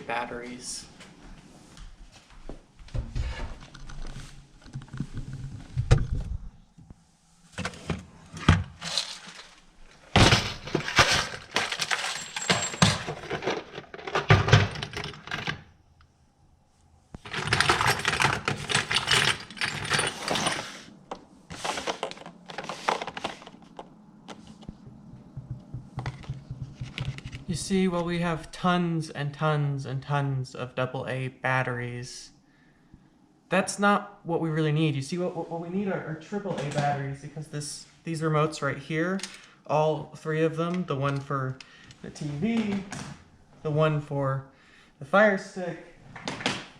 batteries. You see, while we have tons and tons and tons of AA batteries, that's not what we really need. You see, what we need are AAA batteries, because these remotes right here, all three of them, the one for the TV, the one for the Fire Stick,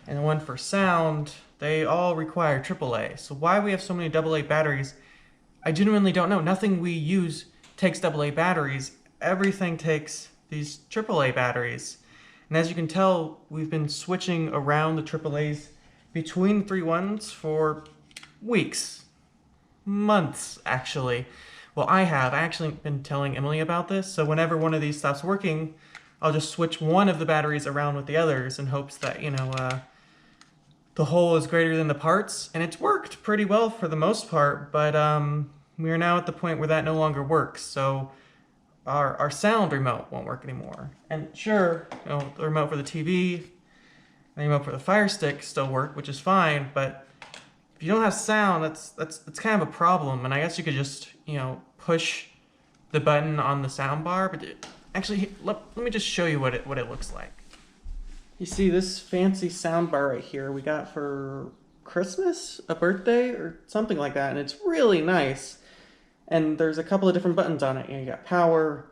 and the one for sound, they all require AAA. So why we have so many AA batteries, I genuinely don't know. Nothing we use takes AA batteries. Everything takes these AAA batteries. And as you can tell, we've been switching around the AAAs between 3-1s for weeks, months actually. Well, I actually been telling Emily about this, so whenever one of these stops working, I'll just switch one of the batteries around with the others in hopes that, the whole is greater than the parts. And it's worked pretty well for the most part, but we are now at the point where that no longer works. So our sound remote won't work anymore. And sure, the remote for the TV and the remote for the Fire Stick still work, which is fine, but if you don't have sound, that's kind of a problem. And I guess you could just, push the button on the sound bar, but actually, let me just show you what it looks like. You see this fancy sound bar right here we got for Christmas, a birthday, or something like that, and it's really nice. And there's a couple of different buttons on it. You got power,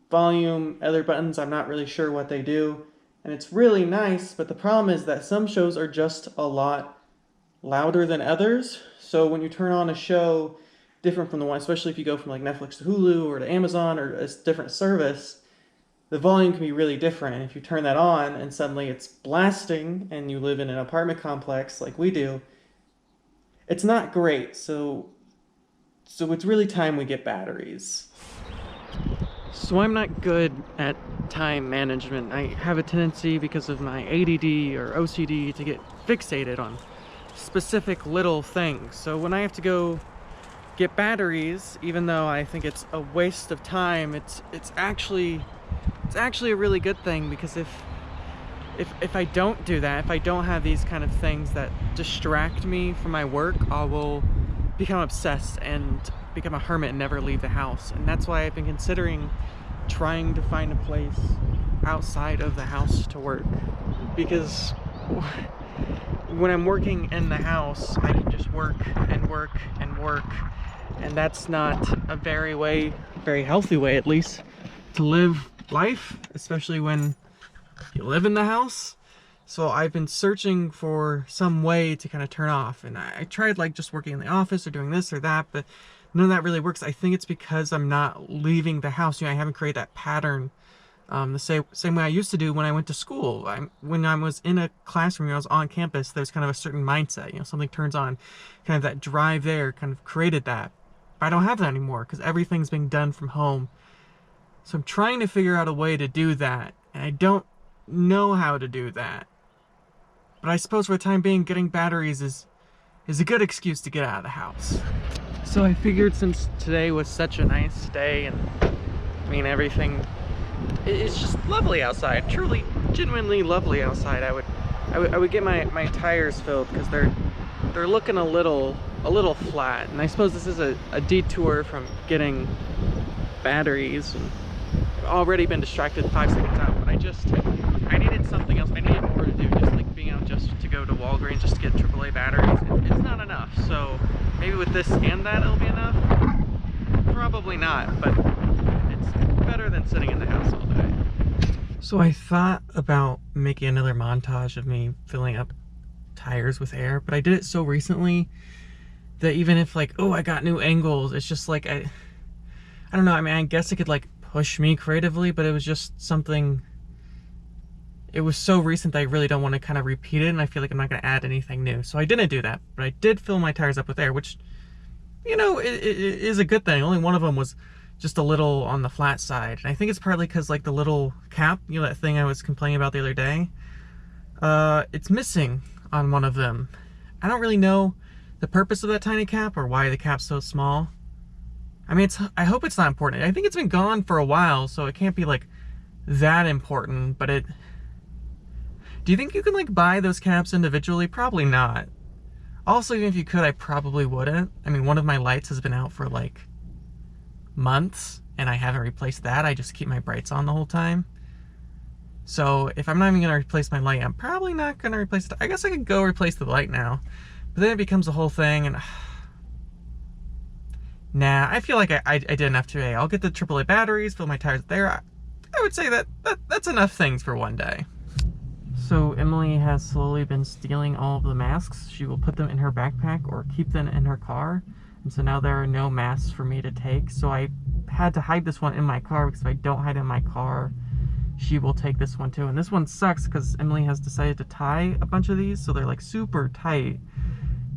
volume, other buttons, I'm not really sure what they do. And it's really nice, but the problem is that some shows are just a lot louder than others. So when you turn on a show different from the one, especially if you go from like Netflix to Hulu or to Amazon or a different service, the volume can be really different. And if you turn that on and suddenly it's blasting and you live in an apartment complex like we do, it's not great. So it's really time we get batteries. So I'm not good at time management. I have a tendency, because of my ADD or OCD, to get fixated on specific little things. So when I have to go get batteries, even though I think it's a waste of time, it's actually a really good thing, because if I don't do that, if I don't have these kind of things that distract me from my work, I will become obsessed and become a hermit and never leave the house. And that's why I've been considering trying to find a place outside of the house to work, because when I'm working in the house, I can just work and work and work, and that's not a very healthy way, at least, to live life, especially when you live in the house. So I've been searching for some way to kind of turn off, and I tried like just working in the office or doing this or that, but none of that really works. I think it's because I'm not leaving the house. I haven't created that pattern the same way I used to do when I went to school. When I was in a classroom, I was on campus, there's kind of a certain mindset, something turns on, kind of that drive there kind of created that. But I don't have that anymore because everything's being done from home. So I'm trying to figure out a way to do that, and I don't know how to do that. But I suppose for the time being, getting batteries is a good excuse to get out of the house. So I figured, since today was such a nice day, and everything, it's just lovely outside, truly, genuinely lovely outside, I would get my tires filled, because they're looking a little flat, and I suppose this is a detour from getting batteries. And I've already been distracted 5 seconds out, but I needed something else. I needed more to do, just like being out just to go to Walgreens just to get AAA batteries. It's not enough, so maybe with this and that it'll be enough? Probably not, but it's better than sitting in the house all day. So I thought about making another montage of me filling up tires with air, but I did it so recently that even if like, oh, I got new angles, it's just like, I don't know, I guess it could like push me creatively, but it was just something, it was so recent that I really don't want to kind of repeat it, and I feel like I'm not going to add anything new. So I didn't do that, but I did fill my tires up with air, which, it is a good thing. Only one of them was just a little on the flat side. And I think it's partly because like the little cap, you know, that thing I was complaining about the other day, it's missing on one of them. I don't really know the purpose of that tiny cap or why the cap's so small. I mean, I hope it's not important. I think it's been gone for a while, so it can't be like that important, but do you think you can like buy those caps individually? Probably not. Also, even if you could, I probably wouldn't. I mean, one of my lights has been out for like months and I haven't replaced that. I just keep my brights on the whole time. So if I'm not even gonna replace my light, I'm probably not gonna replace it. I guess I could go replace the light now, but then it becomes a whole thing, and nah, I feel like I did enough today. I'll get the AAA batteries, fill my tires there. I would say that's enough things for one day. So Emily has slowly been stealing all of the masks. She will put them in her backpack or keep them in her car. And so now there are no masks for me to take. So I had to hide this one in my car, because if I don't hide it in my car, she will take this one too. And this one sucks because Emily has decided to tie a bunch of these, so they're like super tight.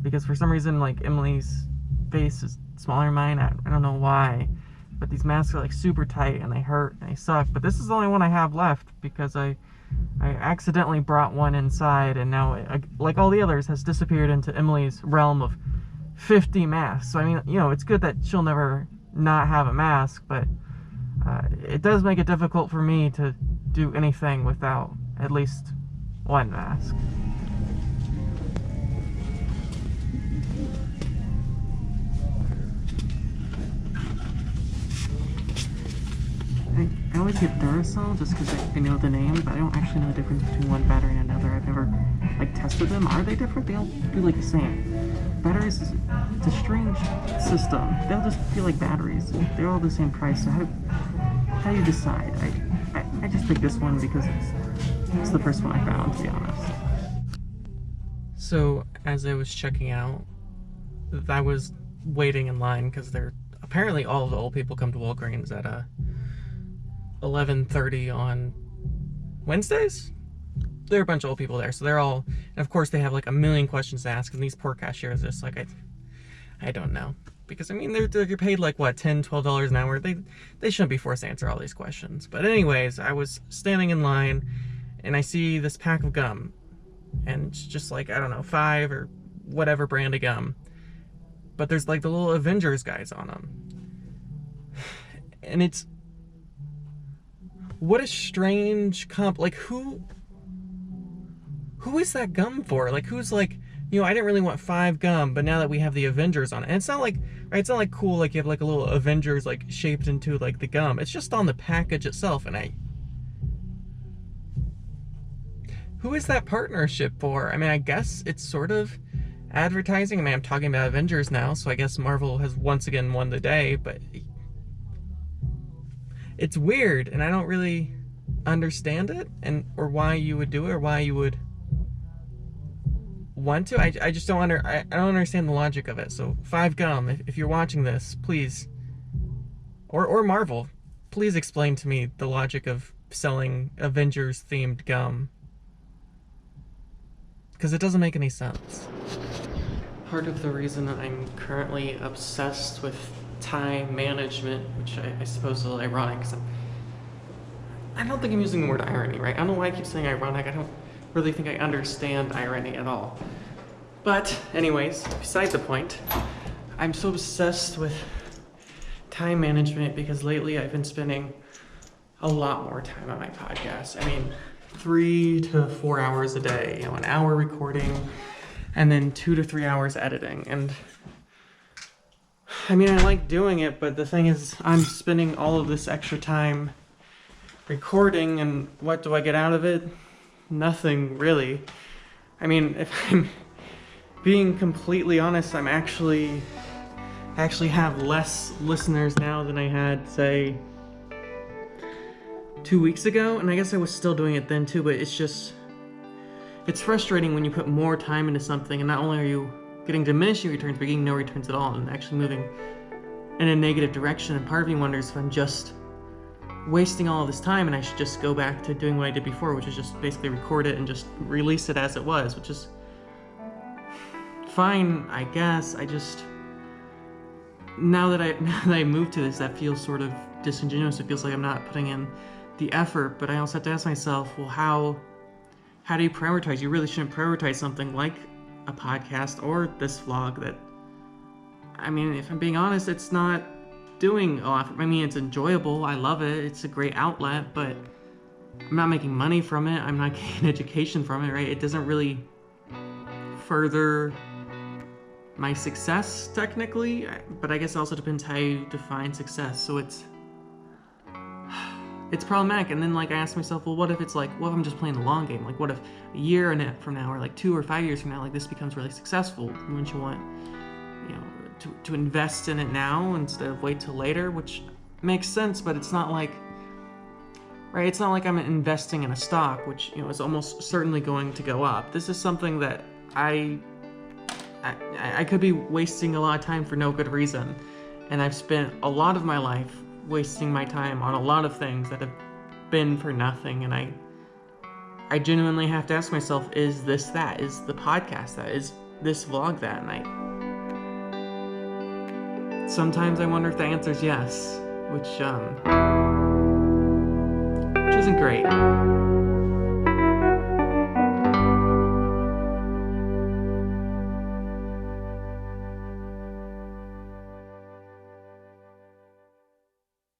Because for some reason, like, Emily's face is smaller than mine. I don't know why. But these masks are like super tight and they hurt and they suck. But this is the only one I have left because I accidentally brought one inside, and now, like all the others, has disappeared into Emily's realm of 50 masks. So I mean, you know, it's good that she'll never not have a mask, but it does make it difficult for me to do anything without at least one mask. I always get Duracell just because I know the name, but I don't actually know the difference between one battery and another. I've never like tested them. Are they different? They all do like the same. Batteries, it's a strange system. They'll just feel like batteries. They're all the same price. So how do you decide? I just picked this one because it's the first one I found, to be honest. So as I was checking out, I was waiting in line because apparently all of the old people come to Walgreens at 11:30 on Wednesdays. There are a bunch of old people there, so they're all, and of course they have like a million questions to ask, and these poor cashiers just like, I don't know, because I mean they're paid like what, $10-12 an hour. They shouldn't be forced to answer all these questions. But anyways, I was standing in line and I see this pack of gum, and it's just like, I don't know, 5 or whatever brand of gum, but there's like the little Avengers guys on them, and it's, what a strange comp. Like, who is that gum for? Like, who's like, you know, I didn't really want 5 gum, but now that we have the Avengers on it, and it's not like, right, it's not like cool, like you have like a little Avengers like shaped into like the gum. It's just on the package itself, and who is that partnership for? I mean, I guess it's sort of advertising. I mean, I'm talking about Avengers now, so I guess Marvel has once again won the day, but it's weird, and I don't really understand it, or why you would do it, or why you would want to. I just don't I don't understand the logic of it. So 5 gum, if you're watching this, please, or Marvel, please explain to me the logic of selling Avengers themed gum, because it doesn't make any sense. Part of the reason I'm currently obsessed with time management, which I suppose is a little ironic, because I don't think I'm using the word irony, right? I don't know why I keep saying ironic. I don't really think I understand irony at all. But anyways, beside the point, I'm so obsessed with time management because lately I've been spending a lot more time on my podcast. I mean, 3 to 4 hours a day, you know, an hour recording and then 2 to 3 hours editing. And I mean, I like doing it, but the thing is, I'm spending all of this extra time recording, and what do I get out of it? Nothing, really. I mean, if I'm being completely honest, I actually have less listeners now than I had, say, 2 weeks ago, and I guess I was still doing it then too, but it's frustrating when you put more time into something, and not only are you getting diminishing returns, but getting no returns at all, and actually moving in a negative direction, and part of me wonders if I'm just wasting all of this time and I should just go back to doing what I did before, which is just basically record it and just release it as it was, which is fine, I guess. now that I moved to this, that feels sort of disingenuous. It feels like I'm not putting in the effort, but I also have to ask myself, well, how do you prioritize? You really shouldn't prioritize something like a podcast or this vlog that, I mean, if I'm being honest, it's not doing a lot. I mean, it's enjoyable. I love it. It's a great outlet, but I'm not making money from it. I'm not getting an education from it, right? It doesn't really further my success, technically, but I guess it also depends how you define success. So it's problematic. And then, like, I ask myself, well, what if it's like, what if I'm just playing the long game? Like, what if a year from now, or like 2 or 5 years from now, like, this becomes really successful? Wouldn't you want, you know, to invest in it now instead of wait till later? Which makes sense, but it's not like, right? It's not like I'm investing in a stock, which, you know, is almost certainly going to go up. This is something that I could be wasting a lot of time for no good reason. And I've spent a lot of my life wasting my time on a lot of things that have been for nothing. And I genuinely have to ask myself, is this that? Is the podcast that? Is this vlog that? And sometimes I wonder if the answer is yes, which isn't great.